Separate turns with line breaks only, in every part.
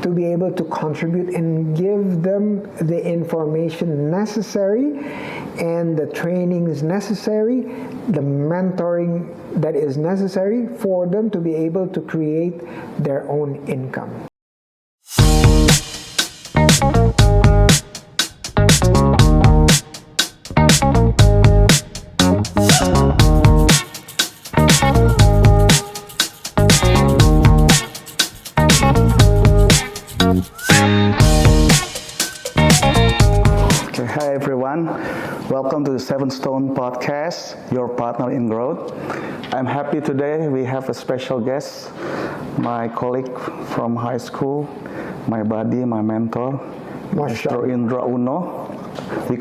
to be able to contribute and give them the information necessary and the trainings necessary, the mentoring that is necessary for them to be able to create their own income.
Hi everyone, welcome to the Seven Stone Podcast, your partner in growth. I'm happy today we have a special guest, my colleague from high school, my buddy, my mentor, Mr. Indra Uno. We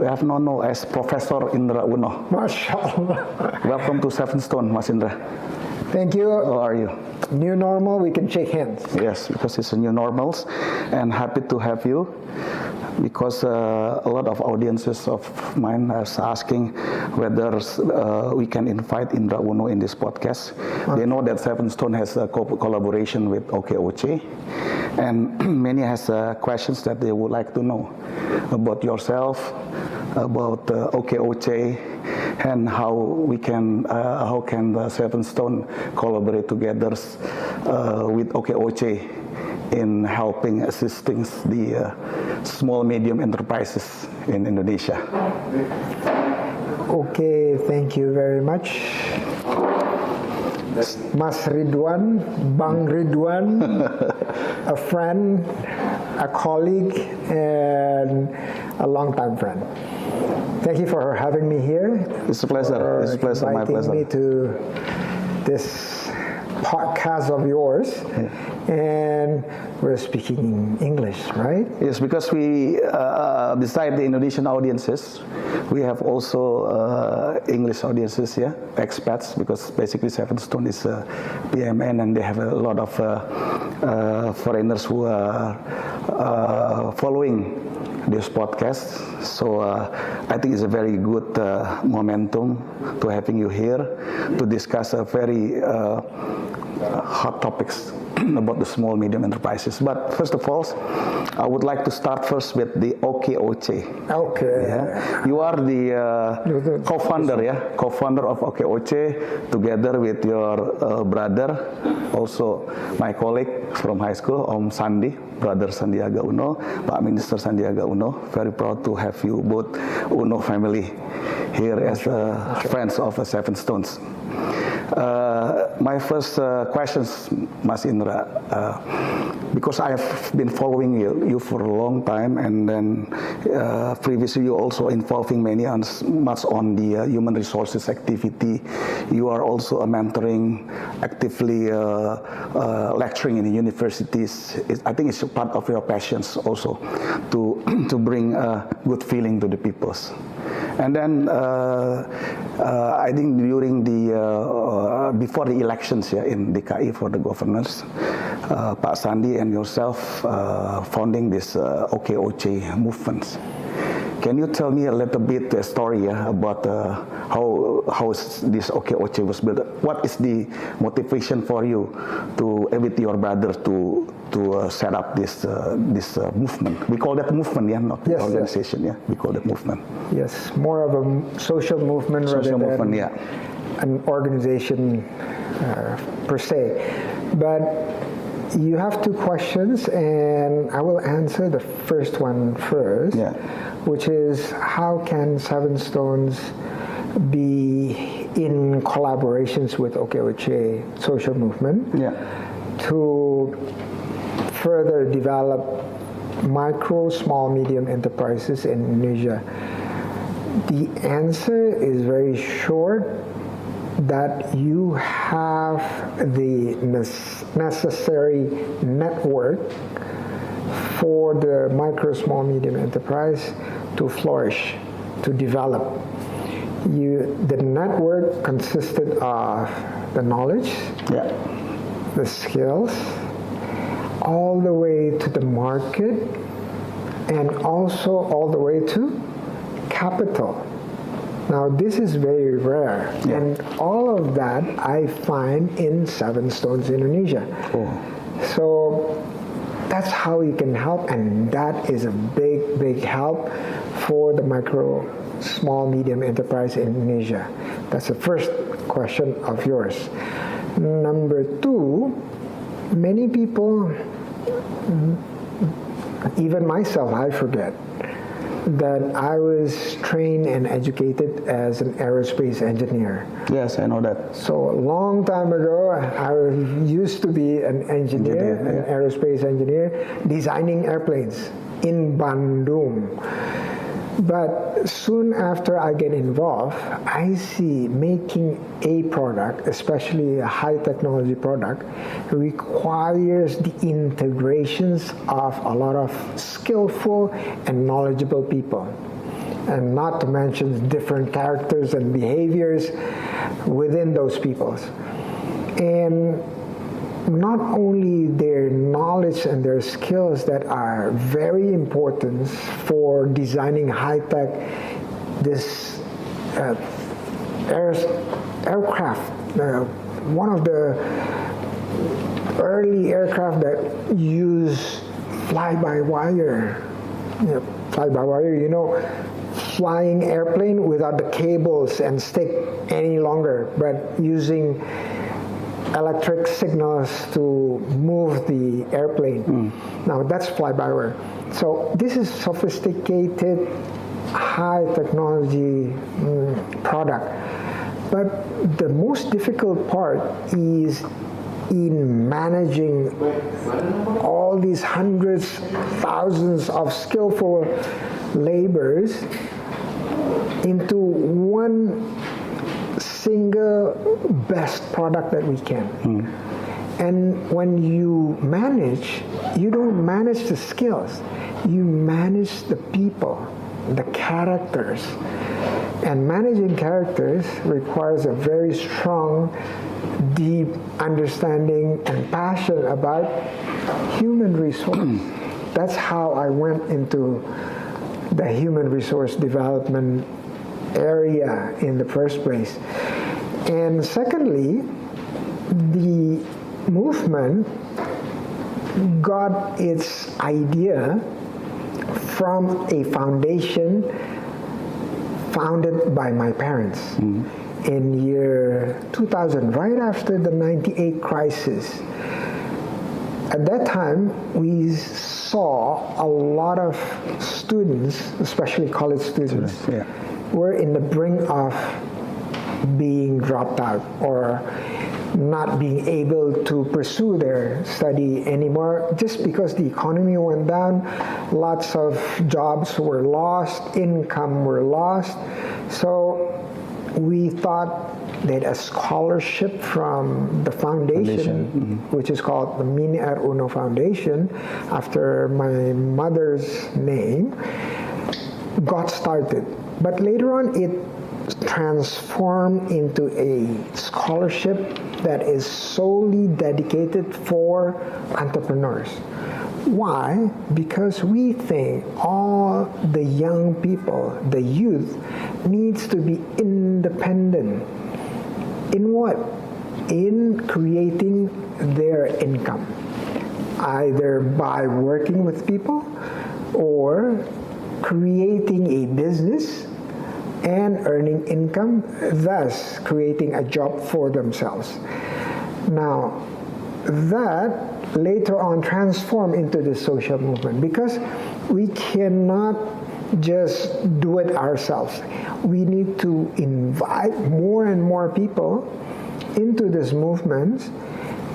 have known as Professor Indra Uno.
MashaAllah.
Welcome to Seven Stone, Mas Indra.
Thank you.
How are you?
New normal, we can shake hands.
Yes, because it's a new normals, and happy to have you. Because a lot of audiences of mine are asking whether we can invite Indra Uno in this podcast. They know that Seven Stone has a collaboration with OK OCE, and many has questions that they would like to know about yourself, about OK OCE, and how can the Seven Stone collaborate together with OK OCE in helping assisting the small medium enterprises in Indonesia.
Okay, thank you very much. Mas Ridwan, Bang Ridwan, a friend, a colleague, and a longtime friend. Thank you for having me here.
It's a pleasure. It's a pleasure. My pleasure.
Inviting me to this podcast of yours, and we're speaking English, right?
Yes, because we, beside the Indonesian audiences, we have also English audiences, expats, because basically Seven Stone is PMN, and they have a lot of foreigners who are following this podcast. So I think it's a very good momentum to having you here to discuss a very hot topics about the small medium enterprises. But first of all, I would like to start first with the OK OCE.
Okay.
Yeah. You are the co-founder of OK OCE, together with your brother, also my colleague from high school, Om Sandi, brother Sandiaga Uno, Pak Minister Sandiaga Uno. Very proud to have you both Uno family here as friends of Seven Stones. My first questions, Mas Indra, because I have been following you for a long time, and then previously you also involving much on the human resources activity. You are also a mentoring, actively lecturing in the universities. I think it's a part of your passions also to bring a good feeling to the peoples. And then I think during the before the elections in DKI for the governors, Pak Sandi and yourself founding this OK OCE movement. Can you tell me a little bit the story about how this OK OCE was built? What is the motivation for you with your brother to set up this movement? We call that movement, not organization. Yes. We call it movement.
Yes, more of a social movement rather than an organization per se. But you have two questions, and I will answer the first one first, which is how can Seven Stones be in collaborations with OK OCE social movement to further develop micro, small, medium enterprises in Indonesia? The answer is very short, that you have the necessary network for the micro, small, medium enterprise to flourish, to develop. The network consisted of the knowledge, the skills, all the way to the market, and also all the way to capital. Now, this is very rare, and all of that I find in Seven Stones Indonesia. So that's how you can help, and that is a big, big help for the micro, small, medium enterprise in Indonesia. That's the first question of yours. Number two, many people, even myself, I forget that I was trained and educated as an aerospace engineer.
Yes, I know that.
So a long time ago, I used to be an engineer, an aerospace engineer, designing airplanes in Bandung. But soon after I get involved, I see making a product, especially a high technology product, requires the integrations of a lot of skillful and knowledgeable people. And not to mention different characters and behaviors within those peoples. And not only their knowledge and their skills that are very important for designing high-tech, this aircraft, one of the early aircraft that use fly-by-wire, flying airplane without the cables and stick any longer, but using electric signals to move the airplane. Now that's fly-by-wire. So this is sophisticated, high technology product. But the most difficult part is in managing all these hundreds, thousands of skillful laborers into one single best product that we can. And when you manage, you don't manage the skills, you manage the people, the characters. And managing characters requires a very strong, deep understanding and passion about human resource. That's how I went into the human resource development area in the first place. And secondly, the movement got its idea from a foundation founded by my parents in year 2000, right after the 98 crisis. At that time, we saw a lot of students, especially college students, were in the brink of being dropped out or not being able to pursue their study anymore just because the economy went down, lots of jobs were lost, income were lost. So we thought that a scholarship from the foundation, which is called the Ridwan Uno Foundation, after my mother's name, got started. But later on, it transformed into a scholarship that is solely dedicated for entrepreneurs. Why? Because we think all the young people, the youth, needs to be independent. In what? In creating their income, either by working with people or creating a business and earning income, thus creating a job for themselves. Now, that later on transformed into the social movement because we cannot just do it ourselves. We need to invite more and more people into this movement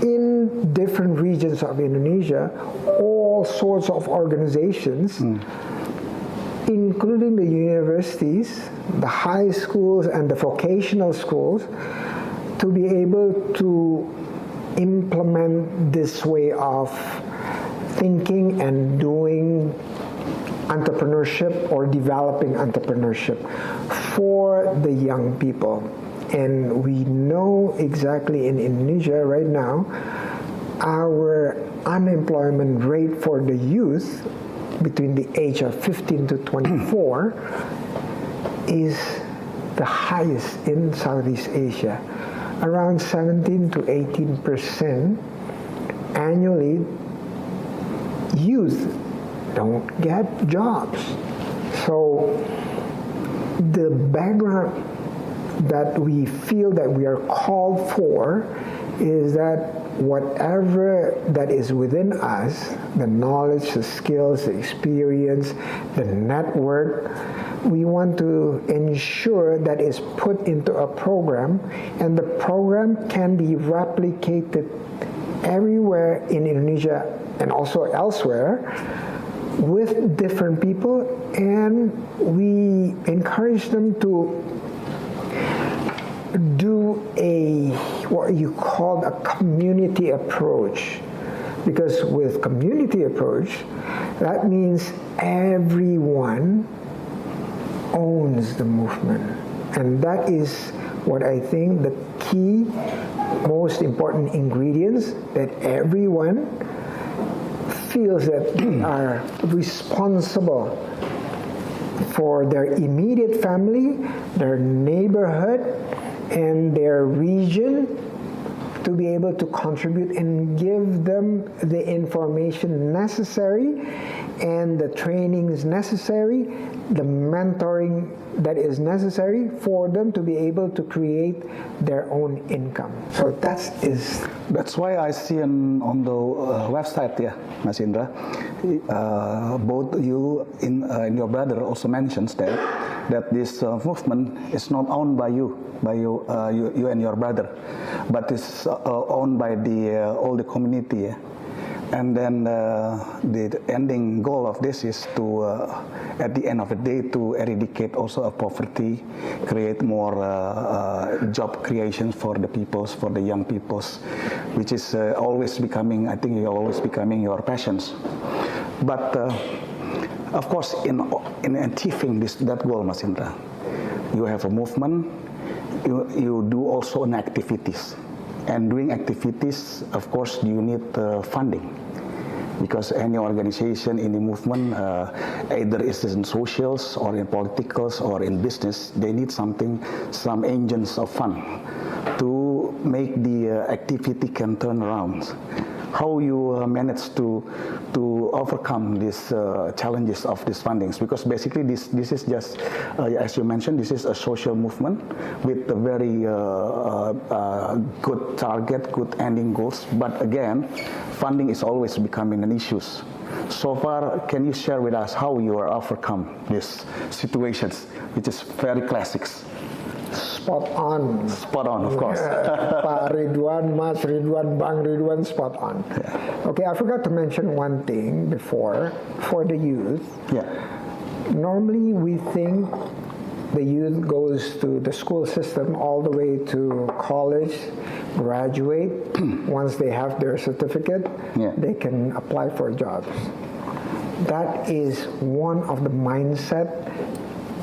in different regions of Indonesia, all sorts of organizations, including the universities, the high schools, and the vocational schools, to be able to implement this way of thinking and doing entrepreneurship or developing entrepreneurship for the young people. And we know exactly in Indonesia right now, our unemployment rate for the youth between the age of 15 to 24 is the highest in Southeast Asia, around 17 to 18%. annually, youth don't get jobs. So the background that we feel that we are called for is that whatever that is within us, the knowledge, the skills, the experience, the network, we want to ensure that is put into a program, and the program can be replicated everywhere in Indonesia and also elsewhere with different people, and we encourage them to do a what you call a community approach, because with community approach, that means everyone owns the movement, and that is what I think the key, most important ingredients, that everyone feels that they are responsible for their immediate family, their neighborhood, and their region, to be able to contribute and give them the information necessary and the trainings necessary, the mentoring that is necessary for them to be able to create their own income. So
that's why I see on the website, yeah, Mas Indra, both you and your brother also mentions that this movement is not owned by you and your brother, but it's owned by all the community. Yeah? And then the ending goal of this is to, at the end of the day, to eradicate also of poverty, create more job creation for the peoples, for the young peoples, which is always becoming, I think, always becoming your passions. But of course, in achieving that goal, Mas Indra, you have a movement, you do also an activities. And doing activities, of course, you need funding, because any organization in the movement, either it's in socials or in politicals or in business, they need some engines of fund to make the activity can turn around. How you manage to overcome these challenges of these fundings? Because basically this is just, as you mentioned, this is a social movement with a very good target, good ending goals. But again, funding is always becoming an issue. So far, can you share with us how you are overcome these situations, which is very classics?
Spot on.
Spot on, of course.
Pak Ridwan, Mas Ridwan, Bang Ridwan, spot on. Yeah. Okay, I forgot to mention one thing before, for the youth.
Yeah.
Normally we think the youth goes to the school system all the way to college, graduate. Once they have their certificate, yeah, they can apply for jobs. That is one of the mindset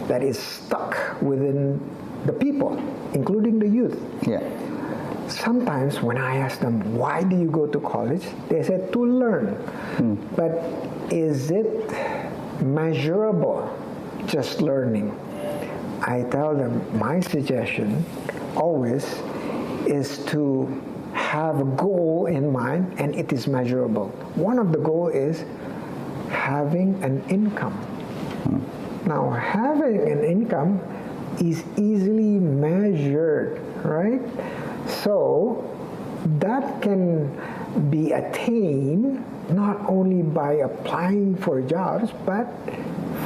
that is stuck within the people, including the youth.
Yeah.
Sometimes when I ask them, why do you go to college? They said, to learn. But is it measurable, just learning? I tell them, my suggestion always is to have a goal in mind, and it is measurable. One of the goals is having an income. Now, having an income is easily measured, right? So that can be attained not only by applying for jobs, but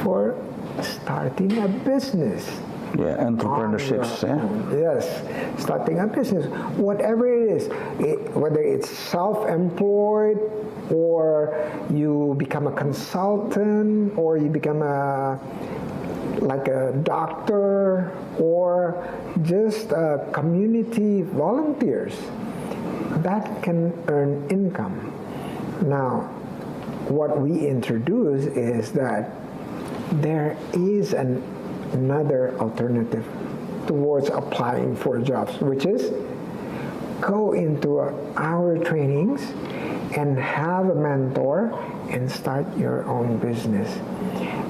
for starting a business.
Yeah, entrepreneurships.
Yes, starting a business, whatever it is, whether it's self-employed, or you become a consultant, or you become like a doctor, or just community volunteers, that can earn income. Now, what we introduce is that there is another alternative towards applying for jobs, which is go into our trainings and have a mentor and start your own business.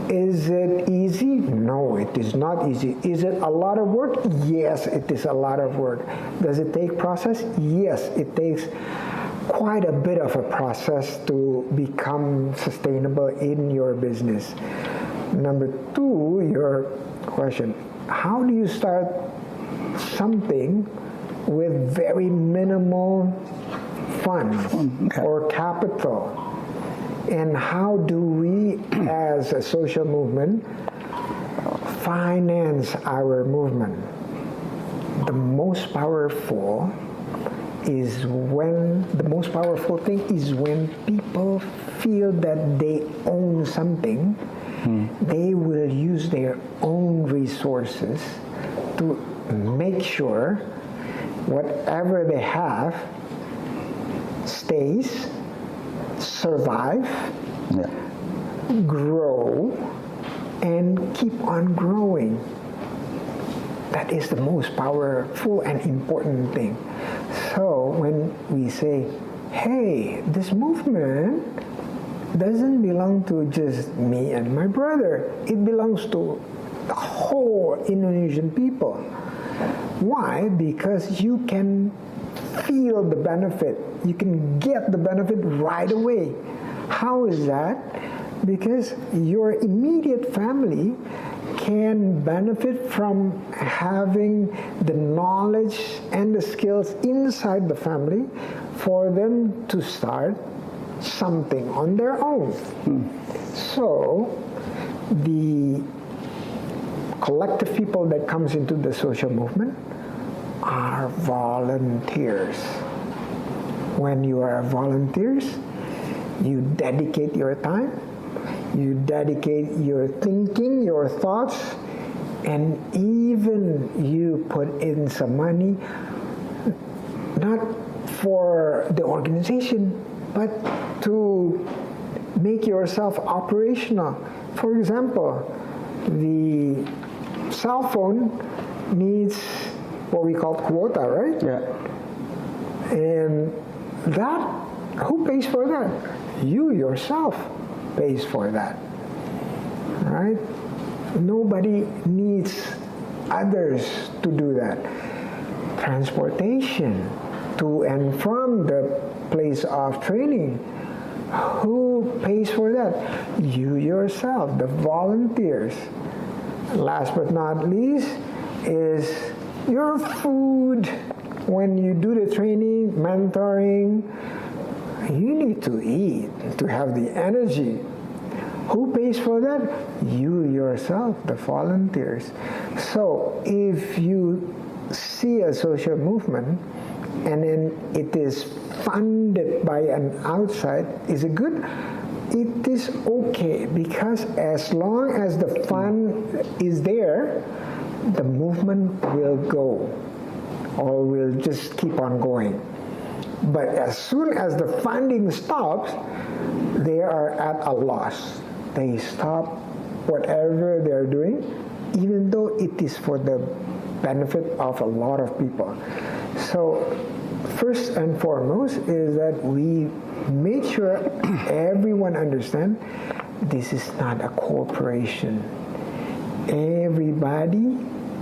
Is it easy? No, it is not easy. Is it a lot of work? Yes, it is a lot of work. Does it take process? Yes, it takes quite a bit of a process to become sustainable in your business. Number two, your question, how do you start something with very minimal funds or capital? And how do we, as a social movement, finance our movement? The most powerful thing is when people feel that they own something, they will use their own resources to make sure whatever they have stays, survive, grow, and keep on growing. That is the most powerful and important thing. So when we say, hey, this movement doesn't belong to just me and my brother, it belongs to the whole Indonesian people. Why? Because you can feel the benefit. You can get the benefit right away. How is that? Because your immediate family can benefit from having the knowledge and the skills inside the family for them to start something on their own. So the collective people that comes into the social movement are volunteers. When you are volunteers, you dedicate your time, you dedicate your thinking, your thoughts, and even you put in some money, not for the organization, but to make yourself operational. For example, the cell phone needs what we call quota, right?
Yeah.
And that, who pays for that? You yourself pays for that, right? Nobody needs others to do that. Transportation to and from the place of training, who pays for that? You yourself, the volunteers. Last but not least is your food. When you do the training, mentoring, you need to eat to have the energy. Who pays for that? You yourself, the volunteers. So if you see a social movement and then it is funded by an outside, is it good? It is okay, because as long as the fund is there, the movement will go or will just keep on going. But as soon as the funding stops, they are at a loss. They stop whatever they're doing, even though it is for the benefit of a lot of people. So first and foremost is that we make sure everyone understands this is not a corporation. Everybody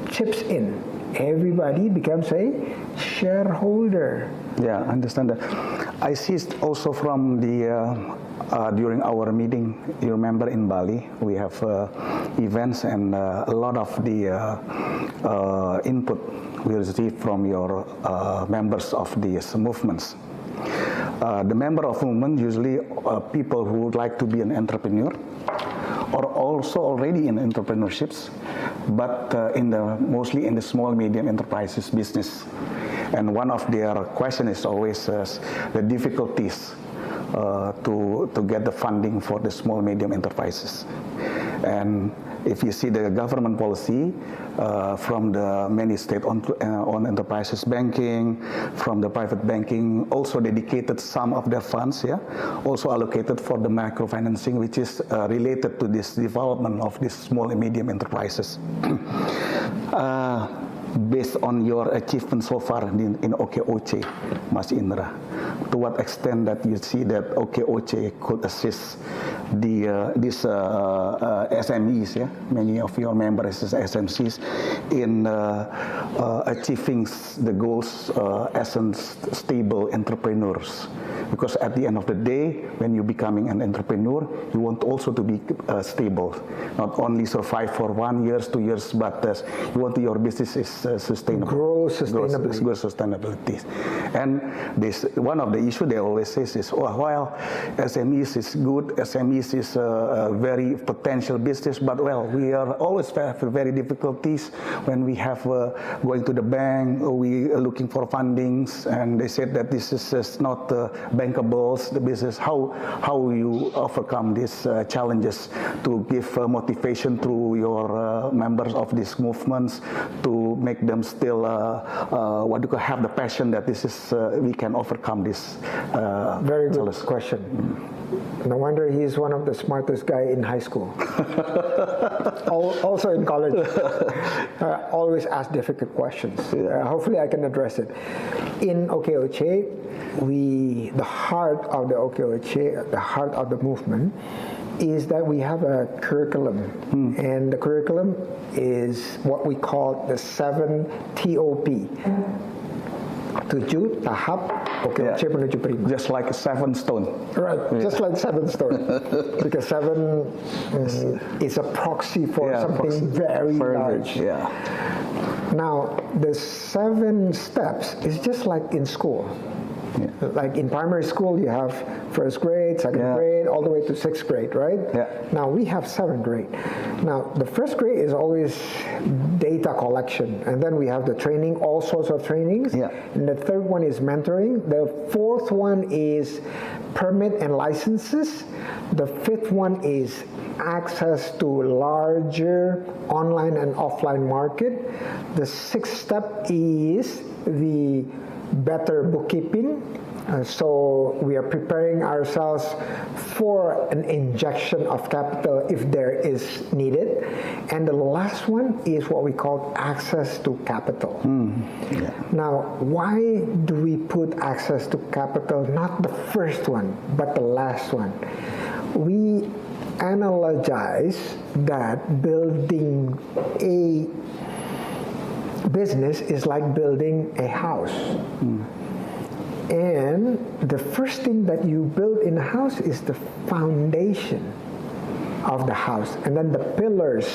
chips in. Everybody becomes a shareholder.
Yeah, I understand that. I see it also from the during our meeting, you remember in Bali, we have events and a lot of the input we received from your members of these movements. The member of movement usually people who would like to be an entrepreneur or also already in entrepreneurships, but mostly in the small medium enterprises business. And one of their questions is always the difficulties to get the funding for the small medium enterprises. And if you see the government policy from the many state-owned enterprises banking, from the private banking, also dedicated some of their funds, also allocated for the microfinancing, which is related to this development of these small and medium enterprises. Based on your achievement so far in OK OCE, Mas Indra, to what extent that you see that OK OCE could assist these SMEs, many of your members as SMCs, in achieving the goals as stable entrepreneurs Because at the end of the day, when you're becoming an entrepreneur, you want also to be stable, not only survive for 1 year, 2 years, but you want your business is sustainable.
Grow sustainably.
Grow sustainability. And this one of the issues they always say is, oh, well, SMEs is good, SMEs is a very potential business, but well, we are always have very difficulties when we have going to the bank, we are looking for fundings, and they said that this is not bankables, the business. How you overcome these challenges to give motivation to your members of these movements to make them still have the passion that this is we can overcome this.
Very good question. No wonder he's one of the smartest guy in high school. Also in college. Always ask difficult questions. Hopefully I can address it. In OK OCE, the heart of the OK OCE, the heart of the movement, is that we have a curriculum. And the curriculum is what we call the 7 TOP. 7 tahap OK OCE menuju prima.
Just like 7 stone.
Right, just like 7 stone. Because 7 is a proxy for something very large.
Yeah.
Now, the 7 steps is just like in school. Yeah. Like in primary school, you have first grade, second grade, all the way to 6th grade, right?
Yeah.
Now we have 7th grade. Now the first grade is always data collection, and then we have the training, all sorts of trainings.
Yeah.
And the 3rd one is mentoring. The 4th one is permit and licenses. The 5th one is access to larger online and offline market. The 6th step is the better bookkeeping. So we are preparing ourselves for an injection of capital if there is needed. And the last one is what we call access to capital.
Yeah.
Now, why do we put access to capital, not the first one, but the last one? We analogize that building a business is like building a house. And the first thing that you build in a house is the foundation of the house, and then the pillars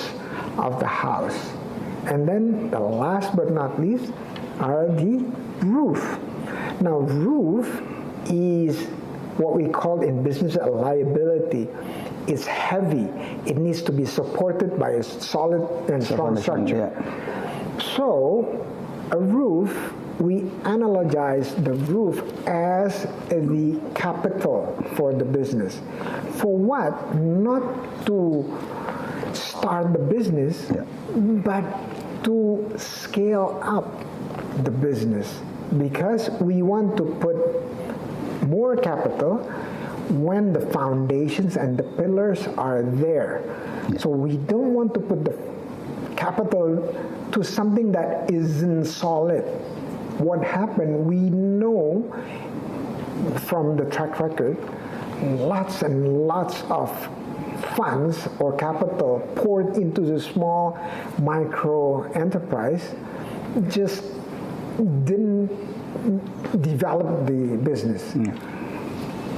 of the house. And then the last but not least are the roof. Now, roof is what we call in business a liability. It's heavy. It needs to be supported by a solid and strong structure. So, a roof, we analogize the roof as the capital for the business. For what? Not to start the business, but to scale up the business. Because we want to put more capital when the foundations and the pillars are there. So we don't want to put the capital to something that isn't solid. What happened, we know from the track record, lots and lots of funds or capital poured into the small micro enterprise just didn't develop the business.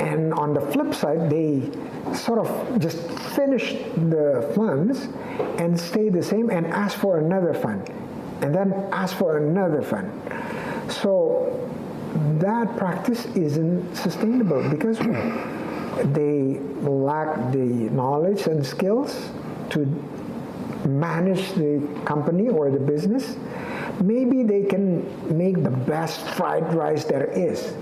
And on the flip side, they sort of just finished the funds and stay the same and ask for another fund, and then ask for another fund. So that practice isn't sustainable because they lack the knowledge and skills to manage the company or the business. Maybe they can make the best fried rice there is,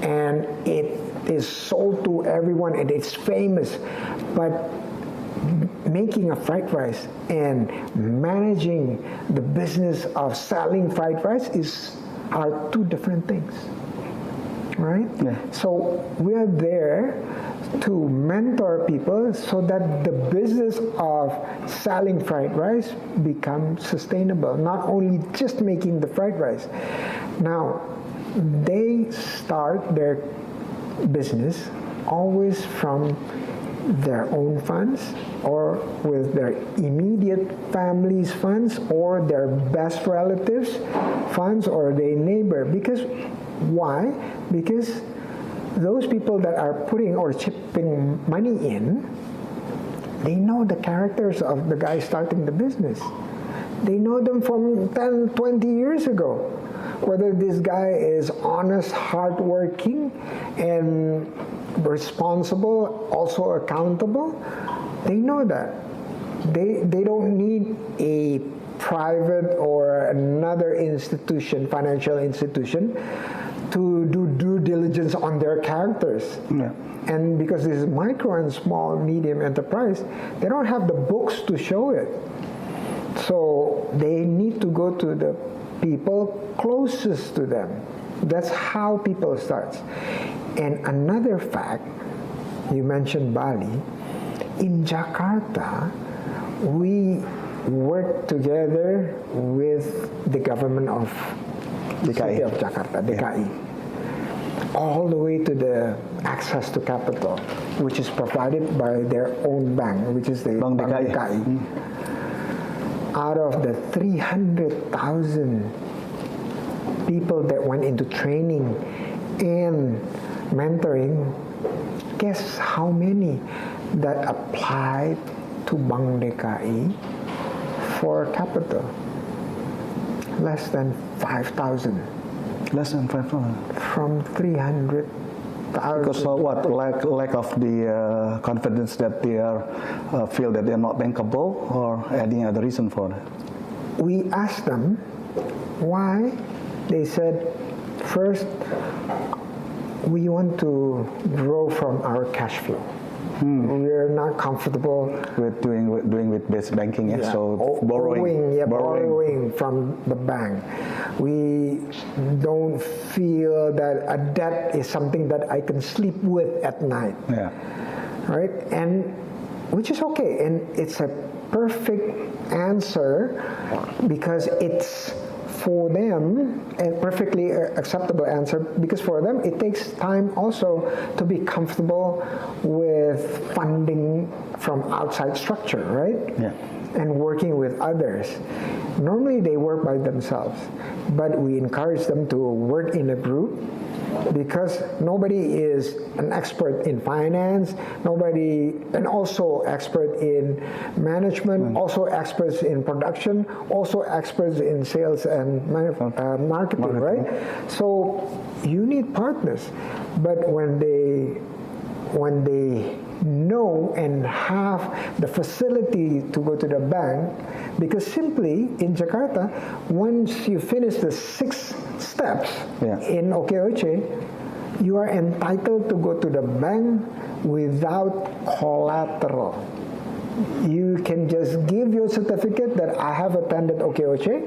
and it is sold to everyone and it's famous, but making a fried rice and managing the business of selling fried rice are 2 different things, right? So we are there to mentor people so that the business of selling fried rice becomes sustainable, not only just making the fried rice. Now, they start their business always from their own funds or with their immediate family's funds or their best relatives' funds or their neighbor. Because why? Because those people that are putting or chipping money in, they know the characters of the guy starting the business. They know them from 10, 20 years ago. Whether this guy is honest, hardworking, and responsible, also accountable, they know that. They don't need a private or another institution, financial institution, to do due diligence on their characters.
Yeah.
And because this is micro and small, medium enterprise, they don't have the books to show it. So they need to go to the people closest to them. That's how people start. And another fact, you mentioned Bali. In Jakarta, we work together with the government of the city of Jakarta, DKI, all the way to the access to capital, which is provided by their own bank, which is the Bank DKI. Out of the 300,000 people that went into training and mentoring, guess how many that applied to Bank DKI for capital? Less than 5,000.
Less than 5,000?
From 300,000.
Because of what? Lack of the confidence that they are feel that they are not bankable, or any other reason for that?
We asked them why. They said, first, we want to grow from our cash flow. We're not comfortable
with doing with base banking, yeah. So
borrowing from the bank. We don't feel that a debt is something that I can sleep with at night.
Yeah.
Right? And which is okay, and it's a perfect answer because it's for them a perfectly acceptable answer, because for them it takes time also to be comfortable with funding from outside structure, right?
Yeah.
And working with others. Normally they work by themselves, but we encourage them to work in a group, because nobody is an expert in finance, and also expert in management, also experts in production, also experts in sales and marketing, right? So you need partners, but when they know and have the facility to go to the bank, because simply in Jakarta, once you finish the 6 steps in OK OCE, you are entitled to go to the bank without collateral. You can just give your certificate that I have attended OK OCE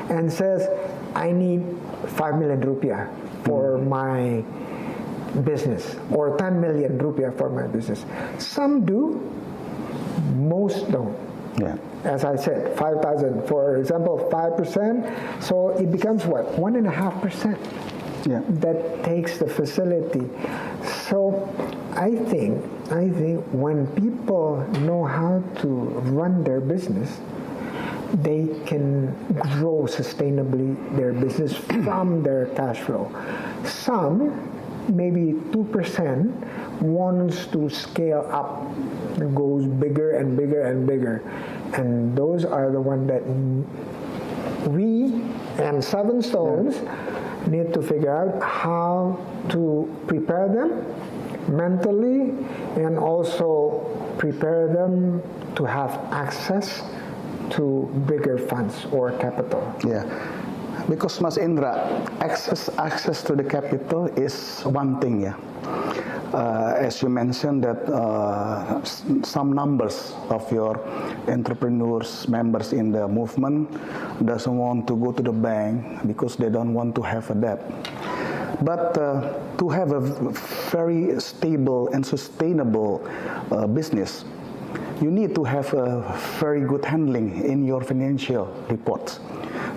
and says, I need 5 million rupiah for my business, or 10 million rupiah for my business. Some do, most don't.
Yeah.
As I said, 5,000, for example, 5%, so it becomes what? 1.5%.
Yeah.
That takes the facility. So I think when people know how to run their business, they can grow sustainably their business from their cash flow. Some, maybe 2%, wants to scale up, goes bigger and bigger and bigger. And those are the ones that we and Seven Stones need to figure out how to prepare them mentally, and also prepare them to have access to bigger funds or capital.
Yeah. Because Mas Indra, access to the capital is one thing, yeah. As you mentioned that some numbers of your entrepreneurs, members in the movement, doesn't want to go to the bank because they don't want to have a debt. But to have a very stable and sustainable business, you need to have a very good handling in your financial reports.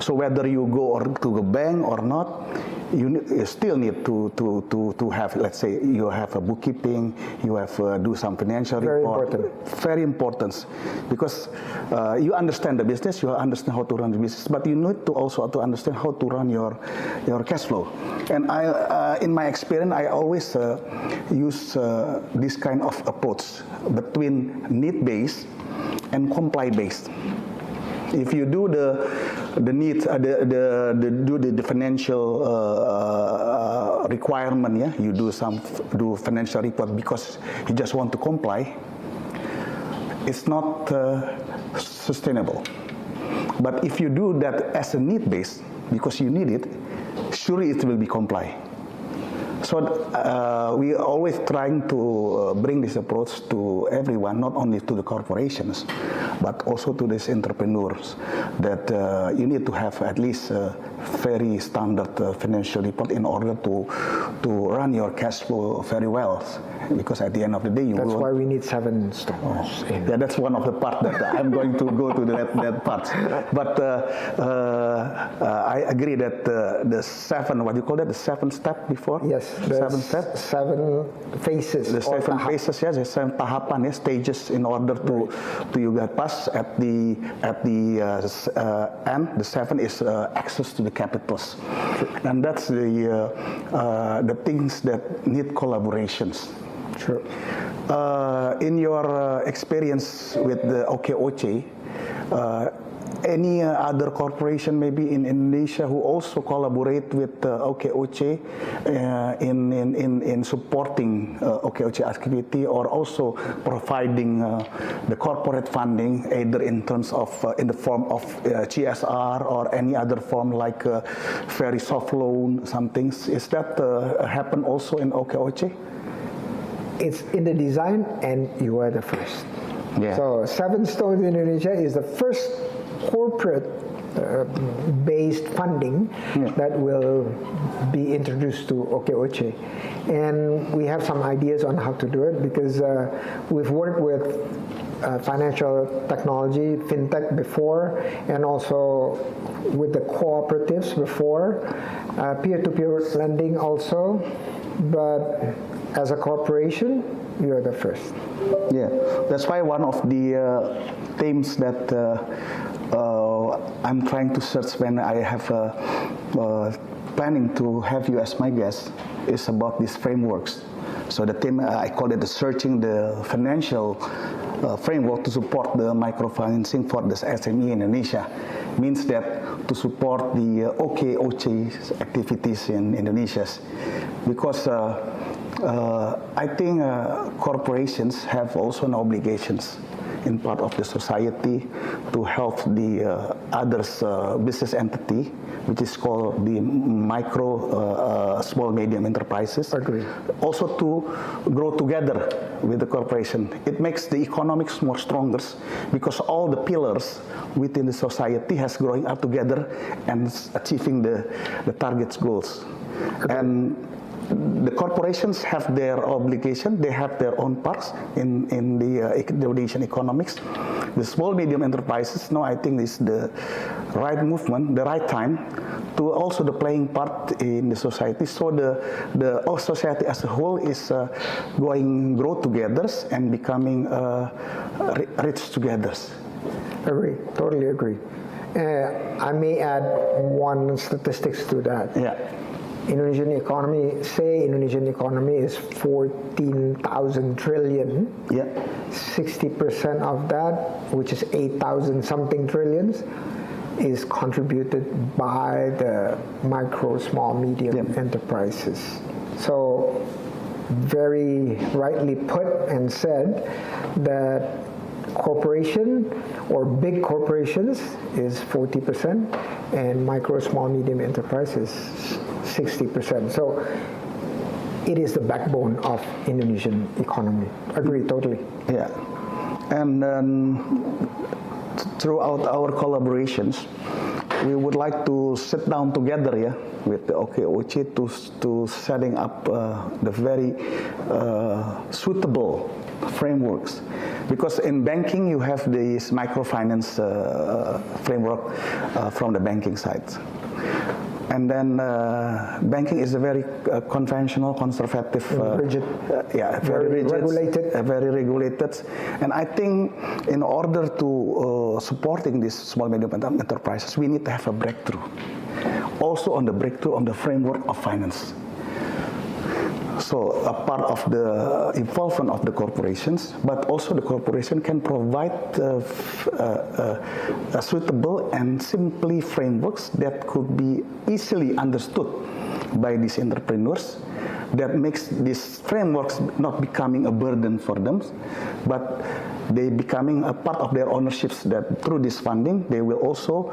So whether you go to the bank or not, you still need to have, let's say, you have a bookkeeping, you have do some financial report. Very important, because you understand the business, you understand how to run the business, but you need to also to understand how to run your cash flow. And in my experience, I always use this kind of approach between need-based and comply-based. If you do the need, the financial requirement, yeah, you do financial report because you just want to comply, it's not sustainable. But if you do that as a need base because you need it, surely it will be comply. So we are always trying to bring this approach to everyone, not only to the corporations, but also to these entrepreneurs, that you need to have at least a very standard financial report in order to run your cash flow very well. Because at the end of the day,
that's why we need 7 stones.
Yeah, that's one of the part that I'm going to go to that part. But I agree that the 7, what do you call that? The 7 step before?
Yes, the
7 steps.
7 phases.
The 7 phases, yes, the 7 tahapan, yes, stages in order to you get pass at the end. The 7 is access to the capitals, and that's the things that need collaborations.
Sure.
In your experience with the OK OCE, any other corporation maybe in Indonesia who also collaborate with OK OCE in supporting OK OCE activity, or also providing the corporate funding, either in terms of in the form of CSR or any other form like very soft loan, some things. Is that happen also in OK OCE?
It's in the design, and you are the first.
Yeah.
So 7 Stones in Indonesia is the first corporate based funding that will be introduced to OK OCE. And we have some ideas on how to do it, because we've worked with financial technology, fintech before, and also with the cooperatives before, peer-to-peer lending also, but as a corporation, you're the first.
Yeah, that's why one of the themes that I'm trying to search when I have planning to have you as my guest is about these frameworks. So the theme, I call it the searching the financial framework to support the microfinancing for the SME in Indonesia. Means that to support the OK OCE activities in Indonesia, because I think corporations have also an obligations in part of the society to help the others business entity, which is called the micro, small, medium enterprises.
Agree.
Also to grow together with the corporation. It makes the economics more stronger, because all the pillars within the society has growing up together and achieving the target's goals. Agree. And the corporations have their obligation, they have their own parts in the Indonesian economics. The small medium enterprises, now I think is the right movement, the right time to also the playing part in the society. So the whole society as a whole is grow together and becoming rich together.
Agree, totally agree. I may add one statistics to that.
Yeah.
Indonesian economy is 14,000 trillion.
Yeah.
60% of that, which is 8,000 something trillions, is contributed by the micro, small, medium enterprises. So very rightly put and said that corporation or big corporations is 40% and micro, small, medium enterprises 60%. So it is the backbone of Indonesian economy. Agree, totally.
Yeah. And throughout our collaborations, we would like to sit down together with the OK OCE to setting up the very suitable frameworks. Because in banking, you have this microfinance framework from the banking side. And then banking is a very conventional, conservative,
rigid,
very rigid,
regulated.
Very regulated. And I think in order to supporting these small medium enterprises, we need to have a breakthrough. Also on the breakthrough on the framework of finance. So a part of the involvement of the corporations, but also the corporation can provide suitable and simply frameworks that could be easily understood by these entrepreneurs, that makes these frameworks not becoming a burden for them, but they becoming a part of their ownerships, that through this funding they will also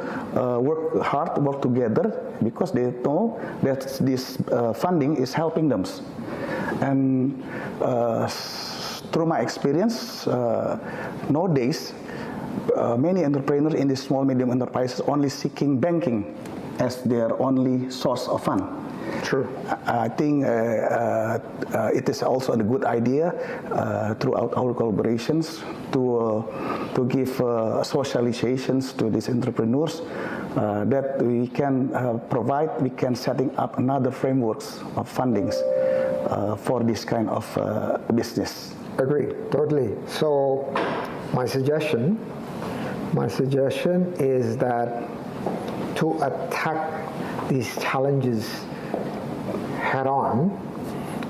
work together, because they know that this funding is helping them. And through my experience, nowadays, many entrepreneurs in these small medium enterprises only seeking banking as their only source of fund.
True.
I think it is also a good idea throughout our collaborations to give socializations to these entrepreneurs that we can we can setting up another frameworks of fundings for this kind of business.
Agree, totally. So my suggestion is that to attack these challenges head on,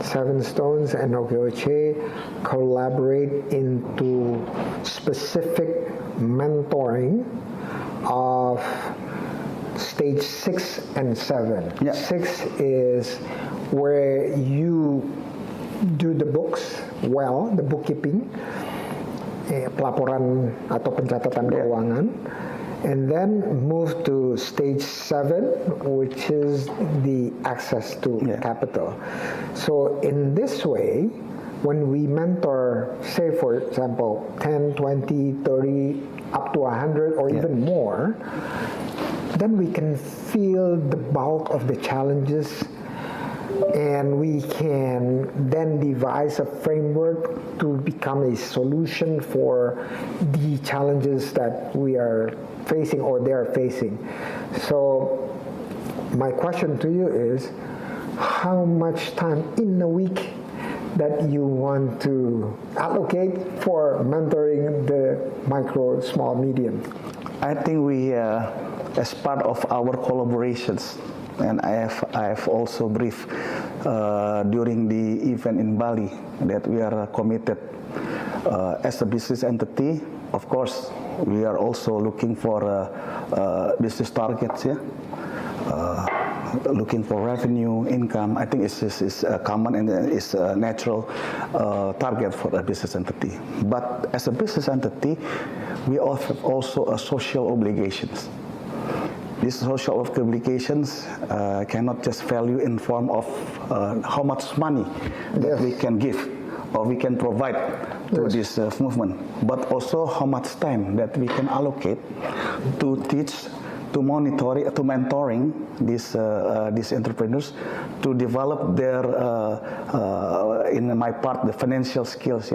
Seven Stones and OK OCE collaborate into specific mentoring of stage 6 and 7.
Yeah.
6 is where you do the books well, the bookkeeping, pelaporan atau pencatatan keuangan, and then move to stage 7, which is the access to capital. So in this way, when we mentor, say for example, 10, 20, 30, up to 100 or even more, then we can feel the bulk of the challenges, and we can then devise a framework to become a solution for the challenges that we are facing or they are facing. So my question to you is, how much time in a week that you want to allocate for mentoring the micro, small, medium?
I think we, as part of our collaborations, and I have also briefed during the event in Bali that we are committed as a business entity. Of course, we are also looking for business targets, looking for revenue, income. I think it's common and it's a natural target for a business entity. But as a business entity, we have also a social obligations. These social obligations cannot just value in form of how much money that we can give or we can provide to this movement, but also how much time that we can allocate to teach, to mentoring these entrepreneurs to develop their, in my part, the financial skills,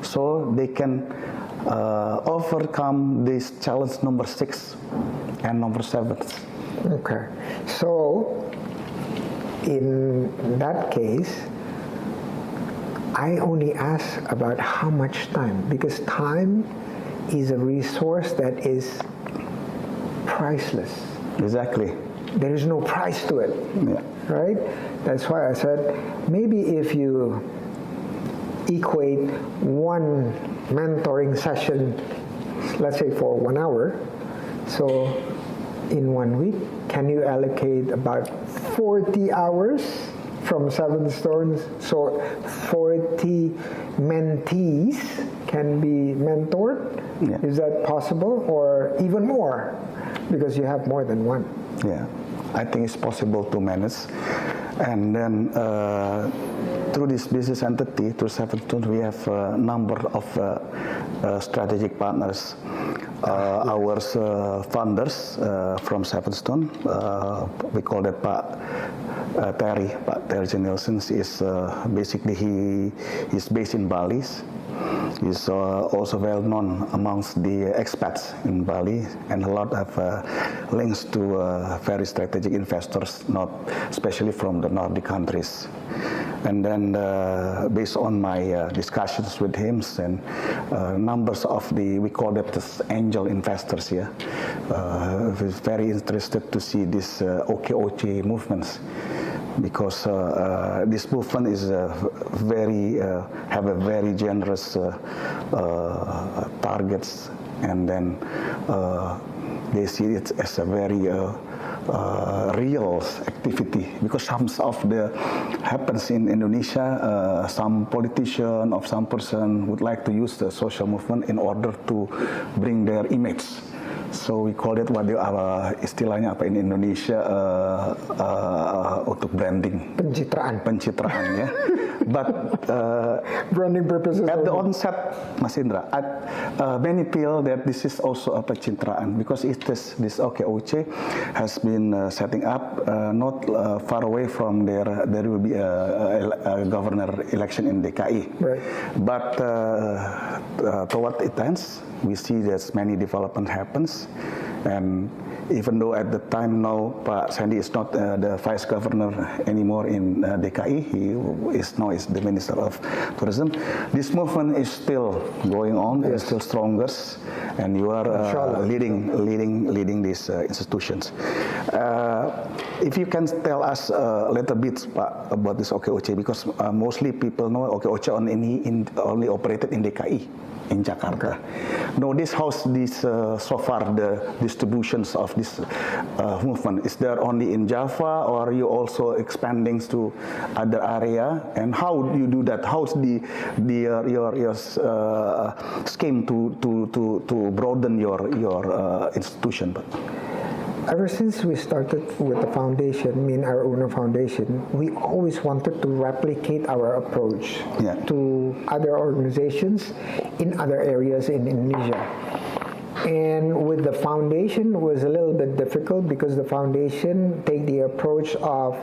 so they can overcome this challenge number 6 and number 7.
Okay, so in that case, I only ask about how much time, because time is a resource that is priceless.
Exactly.
There is no price to it, right? That's why I said, maybe if you equate one mentoring session, let's say for 1 hour, so in 1 week, can you allocate about 40 hours from 7 Stones? So 40 mentees can be mentored. Is that possible, or even more, because you have more than one?
Yeah, I think it's possible to manage. And then through this business entity, through 7 Stones, we have a number of strategic partners. Our founders from 7 Stones, we call that Terry, Pak Terry Nielsen, is basically he's based in Bali. He's also well known amongst the expats in Bali, and a lot of links to very strategic investors, not especially from the Nordic countries. And then based on my discussions with him and numbers of we call it as angel investors here, was very interested to see this OK OCE movements, because this movement is have a very generous targets, and then they see it as a very real activity, because some of the happens in Indonesia, some politician or some person would like to use the social movement in order to bring their image. So we call it istilahnya apa in Indonesia untuk branding. Pencitraan ya. But
branding purposes.
At the onset, Mas Indra, many feel that this is also a pencitraan, because this OK OCE has been setting up not far away from there will be a governor election in DKI.
Right.
But toward it ends, we see that many development happens, and even though at the time now Pak Sandy is not the vice governor anymore in DKI, he is now the Minister of Tourism, this movement is still going on, and still stronger, and you are leading these institutions. If you can tell us a little bit about this OK OCE, because mostly people know OK OCE only operated in DKI. In Jakarta.
Okay.
Notice how so far the distributions of this movement. Is there only in Java, or are you also expanding to other area? And how do you do that? How's your scheme to broaden your institution?
Ever since we started with the foundation, our Uno Foundation, we always wanted to replicate our approach to other organizations in other areas in Indonesia. And with the foundation, it was a little bit difficult, because the foundation take the approach of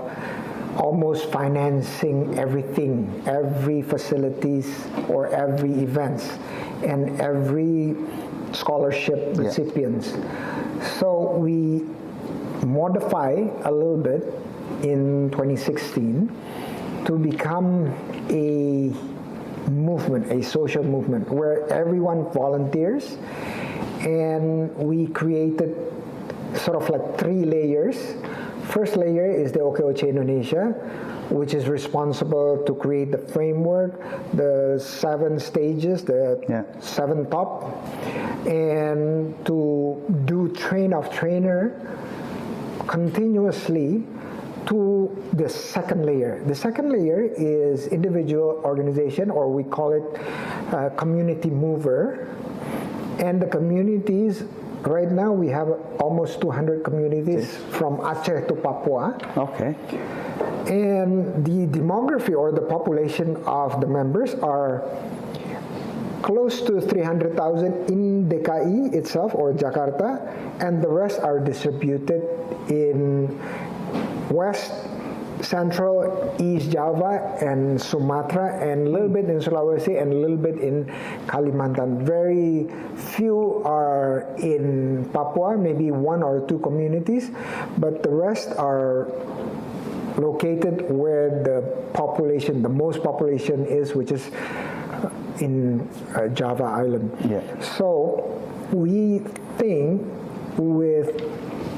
almost financing everything, every facilities or every events, and every scholarship recipients. So we modify a little bit in 2016 to become a movement, a social movement, where everyone volunteers, and we created sort of like 3 layers. First layer is the OK OCE Indonesia, which is responsible to create the framework, the 7 stages, the 7 top, and to do trainer continuously to the second layer. The second layer is individual organization, or we call it community mover. And the communities, right now we have almost 200 communities from Aceh to Papua.
Okay.
And the demography, or the population of the members, are close to 300,000 in DKI itself, or Jakarta, and the rest are distributed in West, Central, East Java, and Sumatra, and a little bit in Sulawesi, and a little bit in Kalimantan. Very few are in Papua, maybe 1 or 2 communities, but the rest are located where the most population is, which is in Java Island.
Yeah.
So we think with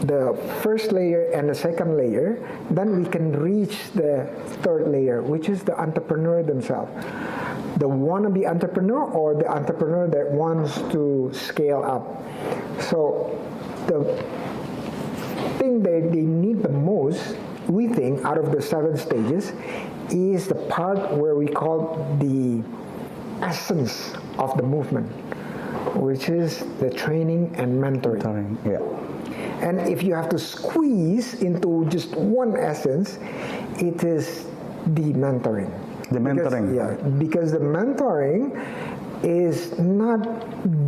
the first layer and the second layer, then we can reach the third layer, which is the entrepreneur themselves. The wannabe entrepreneur, or the entrepreneur that wants to scale up. So the thing that they need the most, we think, out of the 7 stages, is the part where we call the essence of the movement, which is the training and mentoring.
Yeah.
And if you have to squeeze into just one essence, it is the mentoring.
The mentoring.
Because the mentoring is not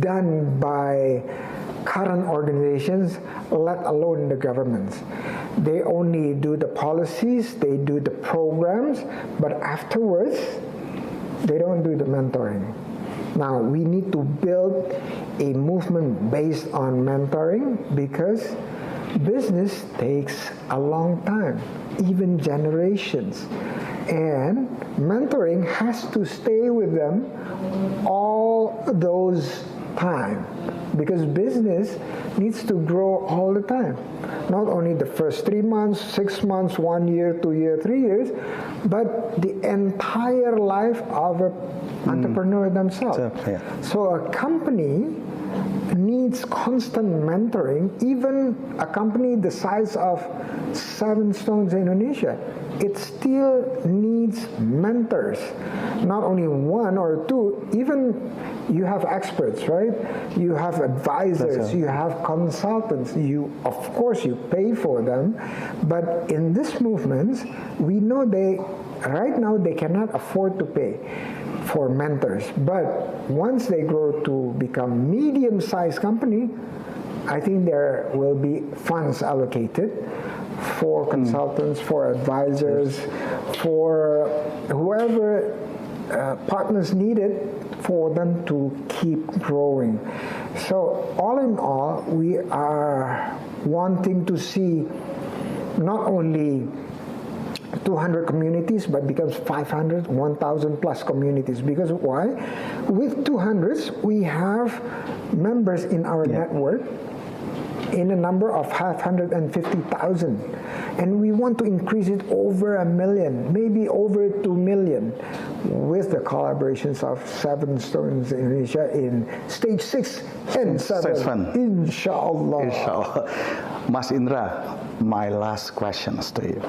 done by current organizations, let alone the governments. They only do the policies, they do the programs, but afterwards, they don't do the mentoring. Now, we need to build a movement based on mentoring because business takes a long time, even generations. And mentoring has to stay with them all those time because business needs to grow all the time. Not only the first 3 months, 6 months, 1 year, 2 years, 3 years, but the entire life of an entrepreneur themselves. So a company needs constant mentoring. Even a company the size of 7 Stones Indonesia, it still needs mentors. Not only 1 or 2, even you have experts, right? You have advisors, you have consultants. You, of course, you pay for them. But in this movement, we know right now they cannot afford to pay for mentors. But once they grow to become medium-sized company, I think there will be funds allocated for consultants, for advisors, for whoever partners needed for them to keep growing. So all in all, we are wanting to see not only 200 communities, but becomes 500, 1,000 plus communities. Because why? With 200s, we have members in our network in a number of 550,000. And we want to increase it over 1 million, maybe over 2 million, with the collaborations of 7 Stones Indonesia in stage 6 and 7. Inshallah.
Inshallah. Mas Indra, my last questions to you.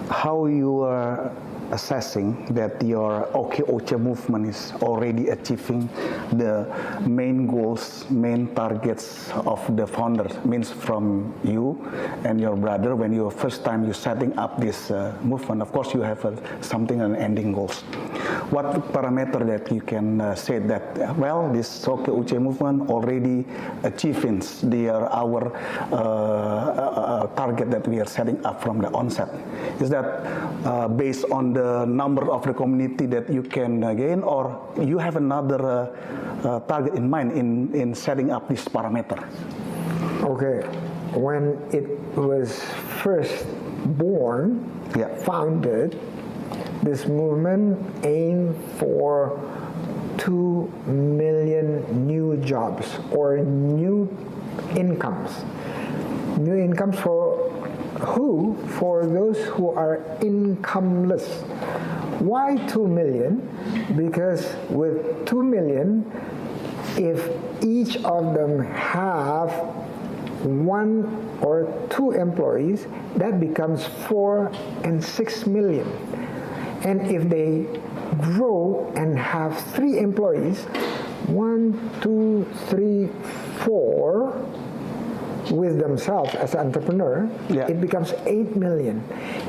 How you are assessing that your OK OCE movement is already achieving the main goals, main targets of the founders, means from you and your brother when you first time you setting up this movement. Of course, you have something and ending goals. What parameter that you can say that, well, this OK OCE movement already achieving our target that we are setting up from the onset? Is that based on the number of the community that you can gain, or you have another target in mind in setting up this parameter?
Okay, when it was first born, founded, this movement aimed for 2 million new jobs or new incomes. New incomes for who? For those who are incomeless. Why 2 million? Because with 2 million, if each of them have 1 or 2 employees, that becomes 4 and 6 million. And if they grow and have 3 employees, 1, 2, 3, 4, with themselves as an entrepreneur, it becomes 8 million.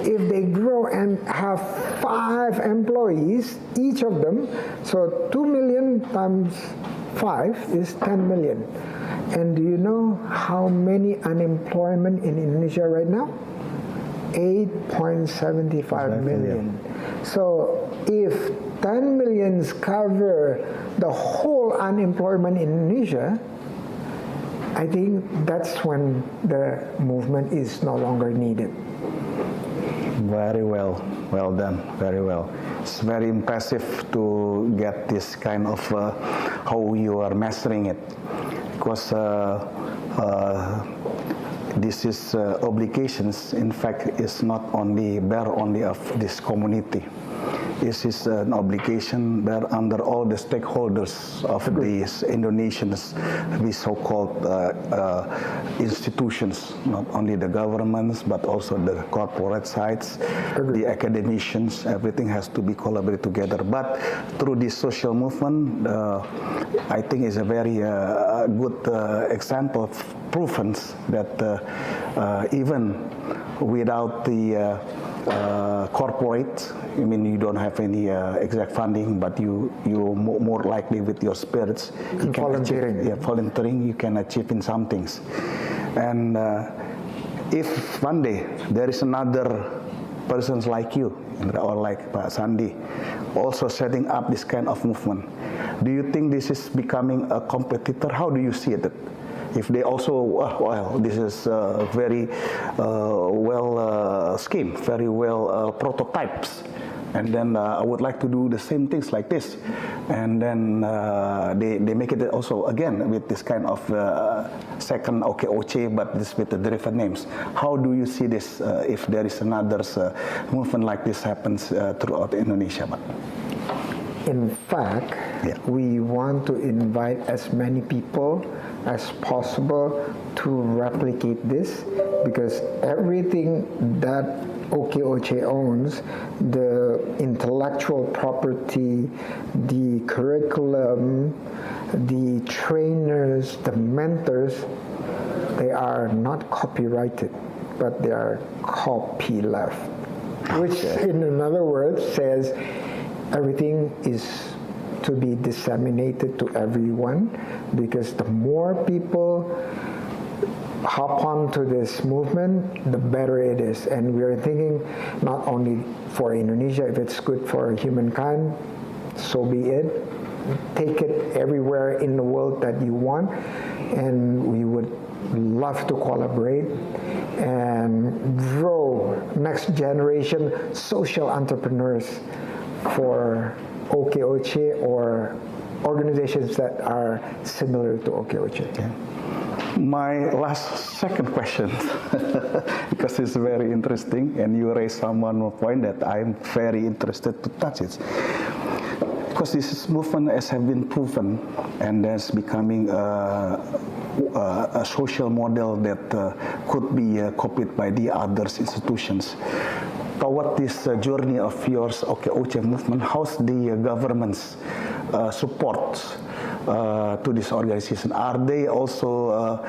If they grow and have 5 employees, each of them, so 2 million times 5 is 10 million. And do you know how many unemployment in Indonesia right now? 8.75 million. So if 10 millions cover the whole unemployment in Indonesia, I think that's when the movement is no longer needed.
Very well. Well done. Very well. It's very impressive to get this kind of how you are measuring it, because this is obligations. In fact, is not only bear only of this community. This is an obligation that under all the stakeholders of these Indonesians, these so-called institutions, not only the governments, but also the corporate sides, the academicians, everything has to be collaborated together. But through this social movement, I think is a very good example of proven that even without the corporate, I mean, you don't have any exact funding, but you're more likely with your spirits.
You can volunteering.
Volunteering, you can achieve in some things. And if one day there is another persons like you or like Pak Sandi also setting up this kind of movement, do you think this is becoming a competitor? How do you see it? If they also, well, this is very well scheme, very well prototypes, and then I would like to do the same things like this, and then they make it also again with this kind of second OK OCE, but this with the different names. How do you see this if there is another movement like this happens throughout Indonesia?
In fact, we want to invite as many people as possible to replicate this, because everything that OK OCE owns, the intellectual property, the curriculum, the trainers, the mentors, they are not copyrighted, but they are copyleft, which in other words says everything is to be disseminated to everyone, because the more people hop onto this movement, the better it is. And we are thinking not only for Indonesia, if it's good for humankind, so be it. Take it everywhere in the world that you want, and we would love to collaborate and grow next generation social entrepreneurs for OK OCE or organizations that are similar to OK OCE.
Okay. My second question, because it's very interesting, and you raised one point that I'm very interested to touch it. Because this movement has been proven, and that's becoming a social model that could be copied by the other institutions. Toward this journey of yours, OK OCE movement, how's the government's support to this organization? Are they also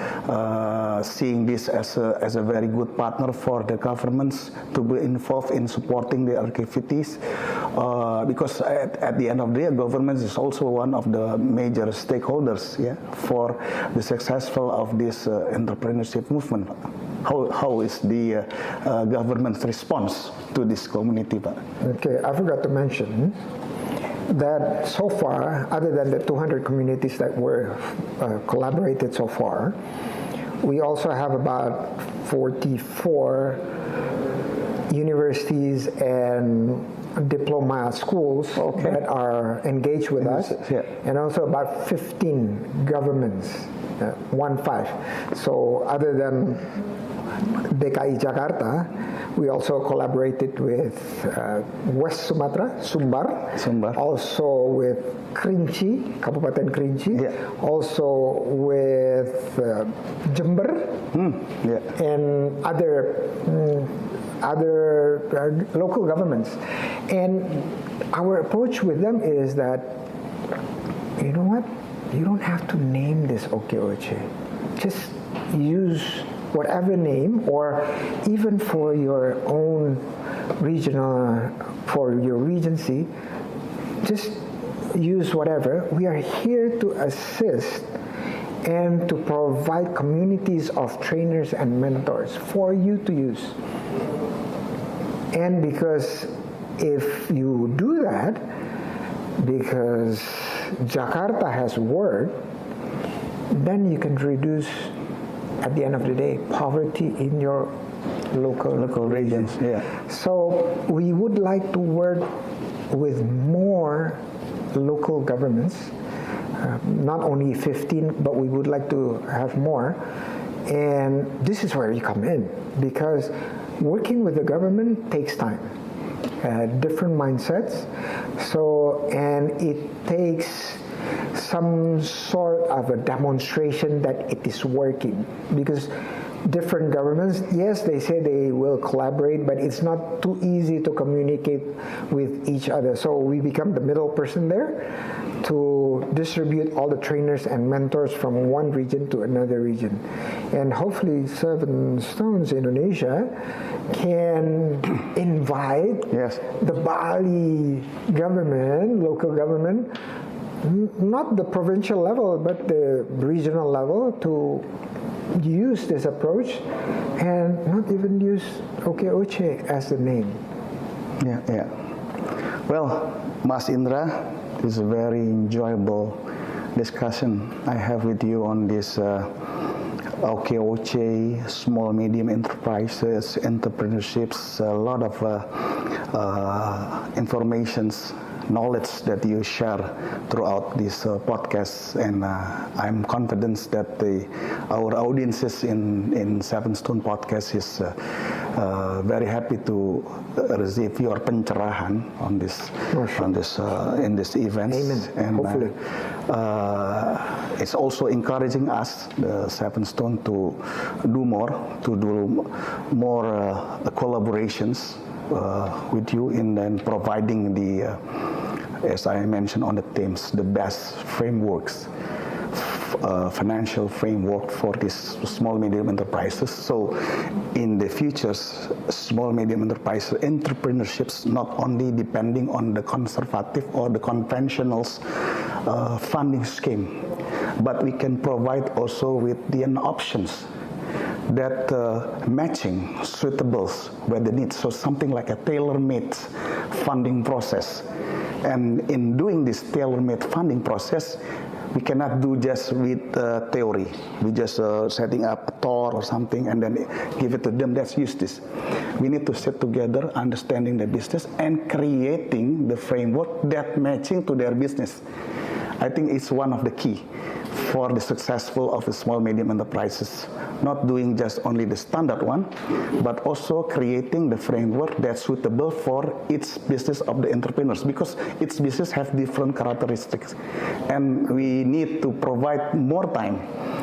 seeing this as a very good partner for the governments to be involved in supporting the activities? Because at the end of the day, government is also one of the major stakeholders, for the successful of this entrepreneurship movement. How is the government's response to this community?
Okay, I forgot to mention that so far, other than the 200 communities that were collaborated so far, we also have about 44 universities and diploma schools that are engaged with us, and also about 15 governments, 15. So other than DKI Jakarta, we also collaborated with West Sumatra, Sumbar, also with Kerinci, Kabupaten Kerinci, also with Jember, and other local governments. And our approach with them is that, you know what, you don't have to name this OK OCE. Just use whatever name, or even for your own regional, for your regency, just use whatever. We are here to assist and to provide communities of trainers and mentors for you to use. And because if you do that, because Jakarta has worked, then you can reduce, at the end of the day, poverty in your local regions. So we would like to work with more local governments, not only 15, but we would like to have more. And this is where you come in, because working with the government takes time, different mindsets. So, and it takes some sort of a demonstration that it is working, because different governments, yes, they say they will collaborate, but it's not too easy to communicate with each other. So we become the middle person there to distribute all the trainers and mentors from one region to another region. And hopefully Seven Stones Indonesia can invite the Bali government, local government, not the provincial level, but the regional level, to use this approach and not even use OK OCE as the name.
Yeah. Well, Mas Indra, it's a very enjoyable discussion I have with you on this OK OCE, small medium enterprises, entrepreneurships, a lot of informations, knowledge that you share throughout this podcast, and I'm confident that our audiences in Seven Stone Podcast is very happy to receive your pencerahan on this in this event.
Amen.
And
hopefully,
it's also encouraging us, the Seven Stone, to do more collaborations with you in providing the, as I mentioned on the themes, the best frameworks, financial framework for these small medium enterprises. So in the future, small medium enterprise entrepreneurships not only depending on the conservative or the conventional funding scheme, but we can provide also with the options that matching suitables where the needs. So something like a tailor-made funding process. And in doing this tailor-made funding process, we cannot do just with theory. We just setting up a tour or something and then give it to them. Let's use this. We need to sit together, understanding the business and creating the framework that matching to their business. I think it's one of the key for the successful of the small medium enterprises. Not doing just only the standard one, but also creating the framework that's suitable for each business of the entrepreneurs, because each business have different characteristics. And we need to provide more time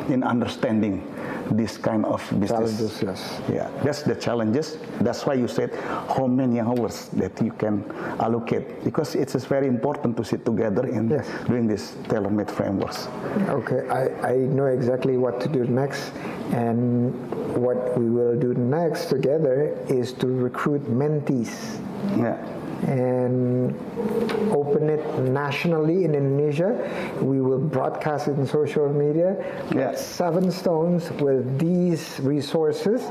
in understanding this kind of business.
Challenges, yes.
Yeah, that's the challenges. That's why you said how many hours that you can allocate, because it is very important to sit together in doing this tailor-made frameworks.
Okay, I know exactly what to do next, and what we will do next together is to recruit mentees.
Yeah.
And open it nationally in Indonesia. We will broadcast it in social media. Seven Stones with these resources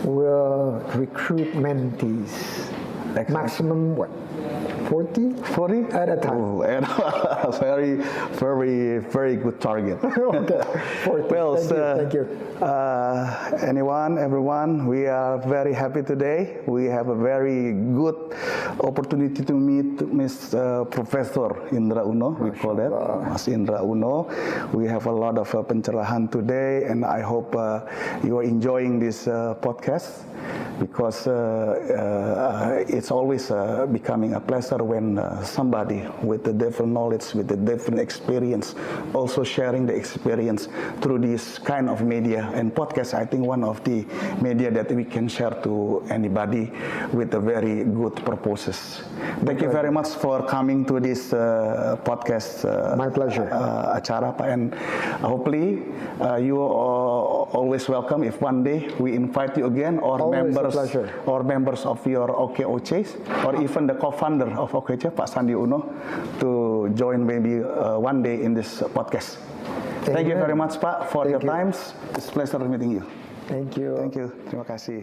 will recruit mentees.
Excellent.
Maximum what? 40 at a time.
Oh, very, very, very good target.
Okay. 40.
Well,
thank you.
Everyone, we are very happy today. We have a very good opportunity to meet Professor Indra Uno. We call that Mas Indra Uno. We have a lot of pencerahan today, and I hope you are enjoying this podcast, because it's always becoming a pleasure when somebody with a different knowledge, with a different experience, also sharing the experience through this kind of media. And podcast, I think, one of the media that we can share to anybody with a very good purposes. Thank you very much for coming to this podcast.
My pleasure.
Acara, Pak, and hopefully you are always welcome if one day we invite you again, or members of your OK OCE, or even the co-founder of OK OCE, Pak Sandi Uno, to join maybe one day in this podcast. Thank you very much, Pak, for your times. It's a pleasure meeting you.
Thank you.
Thank you. Terima kasih.